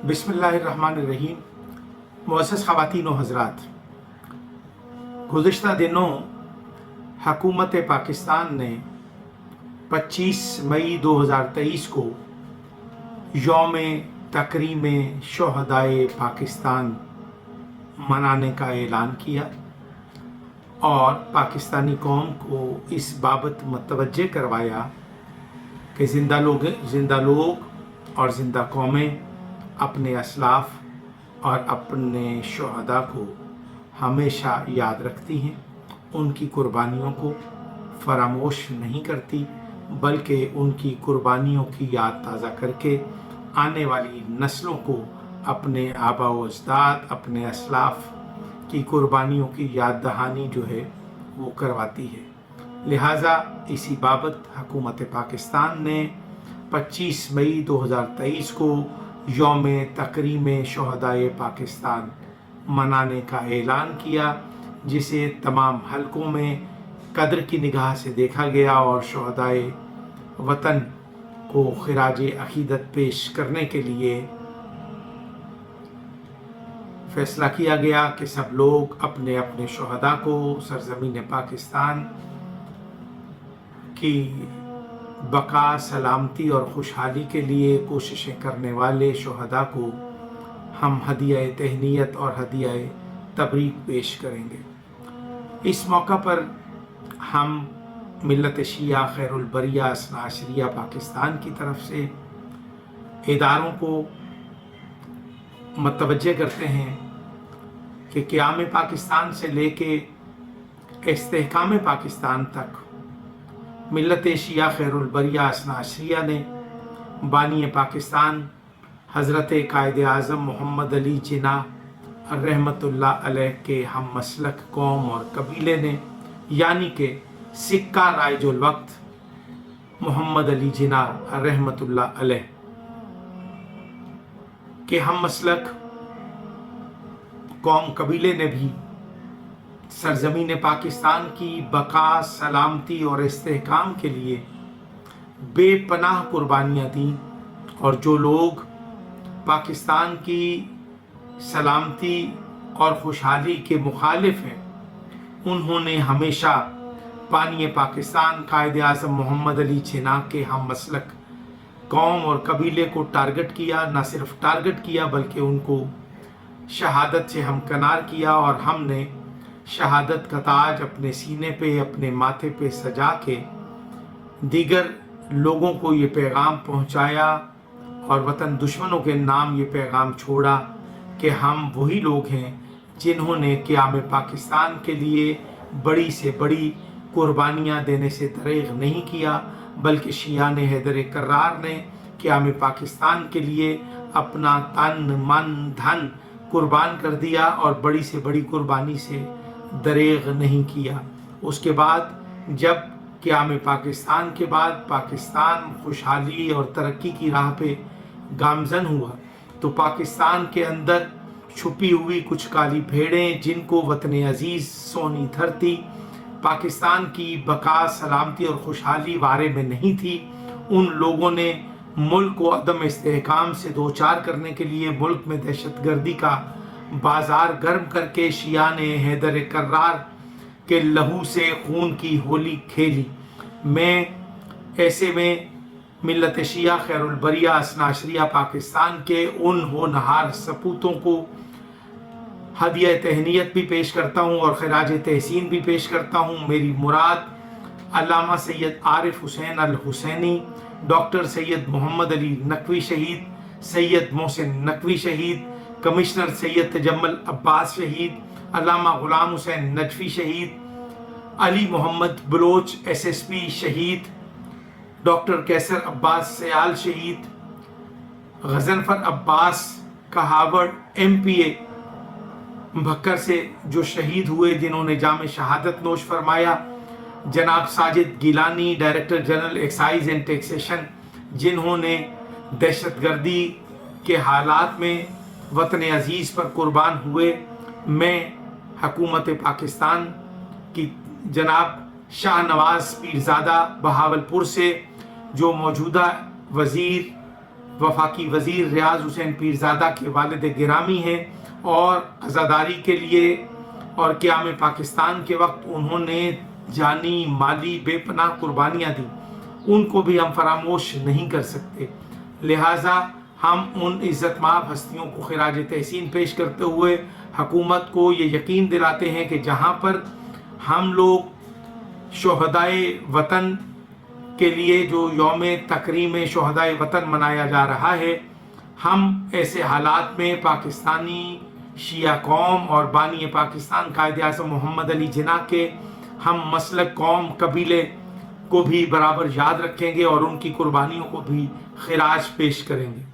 बिस्मिल्लाहिर्रहमानिर्रहीम। मुअज़्ज़ज़ ख़वातीन व हज़रात, गुज़िश्ता दिनों हुकूमत पाकिस्तान ने 25 मई 2023 को यौम तकरीम शुहदाए पाकिस्तान मनाने का ऐलान किया और पाकिस्तानी कौम को इस बाबत मतवज्जे करवाया कि ज़िंदा लोग और ज़िंदा कौमें अपने असलाफ़ और अपने शुहदा को हमेशा याद रखती हैं, उनकी कुर्बानियों को फरामोश नहीं करती, बल्कि उनकी कुर्बानियों की याद ताज़ा करके आने वाली नस्लों को अपने आबा व अजदाद, अपने असलाफ़ की कुर्बानियों की याद दहानी जो है वो करवाती है। लिहाजा इसी बाबत हुकूमत पाकिस्तान ने 25 मई 2023 को यौम तकरीम शुहदाए पाकिस्तान मनाने का ऐलान किया, जिसे तमाम हलकों में कदर की निगाह से देखा गया और शुहदाए वतन को खिराज अकीदत पेश करने के लिए फैसला किया गया कि सब लोग अपने अपने शुहदा को सरज़मीन पाकिस्तान की बका, सलामती और खुशहाली के लिए कोशिशें करने वाले शुहदा को हम हदिया तहनीयत और हदिया तबरीक पेश करेंगे। इस मौका पर हम मिल्लत शिया खैरुल बरिया असना अशरिया पाकिस्तान की तरफ से इदारों को मतवज्जे करते हैं कि क़याम पाकिस्तान से लेके इस्तेहकाम पाकिस्तान तक मिल्लत शिया खैरुल बरिया असना अशरिया ने बानी पाकिस्तान हज़रत कायद आज़म मोहम्मद अली जिन्ना रहमतुल्लाह अलैह के हम मसलक कौम और कबीले ने, यानी कि सिक्का राइजुल वक्त मोहम्मद अली जिन्ना रहमतुल्लाह अलैह के हम मसलक कौम कबीले ने भी सरजमीन पाकिस्तान की बका, सलामती और इस्तेहकाम के लिए बेपनाह कुर्बानियाँ दी और जो लोग पाकिस्तान की सलामती और खुशहाली के मुखालिफ हैं, उन्होंने हमेशा बानी पाकिस्तान कायद आज़म मोहम्मद अली जिन्ना के हम मसलक कौम और कबीले को टारगेट किया। न सिर्फ टारगेट किया बल्कि उनको शहादत से हमकनार किया और हमने शहादत का ताज अपने सीने पे, अपने माथे पे सजा के दीगर लोगों को ये पैगाम पहुंचाया और वतन दुश्मनों के नाम ये पैगाम छोड़ा कि हम वही लोग हैं जिन्होंने क़याम पाकिस्तान के लिए बड़ी से बड़ी कुर्बानियाँ देने से दरेग नहीं किया, बल्कि शियान हैदर कर्रार ने क़याम पाकिस्तान के लिए अपना तन, मन, धन कुर्बान कर दिया और बड़ी से बड़ी कुर्बानी से दरेग नहीं किया। उसके बाद जब क़याम पाकिस्तान के बाद पाकिस्तान खुशहाली और तरक्की की राह पे गामज़न हुआ, तो पाकिस्तान के अंदर छुपी हुई कुछ काली भेड़ें, जिनको वतन अजीज़ सोनी धरती पाकिस्तान की बका, सलामती और खुशहाली बारे में नहीं थी, उन लोगों ने मुल्क को अदम इस्तेहकाम से दो चार करने के लिए मुल्क में दहशतगर्दी का बाजार गर्म करके शियान हैदर कर्रार के लहू से खून की होली खेली। मैं ऐसे में मिल्लत शिया खैरुल बरिया असना अशरिया पाकिस्तान के उन होनहार सपूतों को हदिया तहनीयत भी पेश करता हूँ और खिराज तहसीन भी पेश करता हूँ। मेरी मुराद अल्लामा सैयद आरिफ हुसैन अल हुसैनी, डॉक्टर सैयद मोहम्मद अली नकवी शहीद, सैयद मोहसिन नकवी शहीद, कमिश्नर सैयद तजम्मल अब्बास शहीद, अल्लामा गुलाम हुसैन नजफी शहीद, अली मोहम्मद बलोच SSP शहीद, डॉक्टर कैसर अब्बास सयाल शहीद, गजनफर अब्बास कहावड़ MPA भक्कर से जो शहीद हुए, जिन्होंने जाम शहादत नोश फरमाया, जनाब Sajid Gilani director general excise and taxation, जिन्होंने दहशतगर्दी के हालात में वतन अजीज़ पर कुर्बान हुए। मैं हुकूमत पाकिस्तान की जनाब शाह नवाज़ पीरज़ादा बहावलपुर से, जो मौजूदा वज़ीर वफाकी वज़ीर रियाज हुसैन पीरज़ादा के वालिद गिरामी हैं और आज़ादारी के लिए और क़याम पाकिस्तान के वक्त उन्होंने जानी माली बेपनाह कुर्बानियाँ दी, उनको भी हम फरामोश नहीं कर सकते। लिहाजा हम उन इज़्ज़तमाब हस्तियों को खिराज तहसीन पेश करते हुए हुकूमत को ये यकीन दिलाते हैं कि जहाँ पर हम लोग शोहदाए वतन के लिए जो यौम तकरीम शोहदाए वतन मनाया जा रहा है, हम ऐसे हालात में पाकिस्तानी शिया कौम और बानी पाकिस्तान कायद आज़म मोहम्मद अली जिन्ना के हम मसलक कौम कबीले को भी बराबर याद रखेंगे और उनकी कुर्बानियों को भी खिराज पेश करेंगे।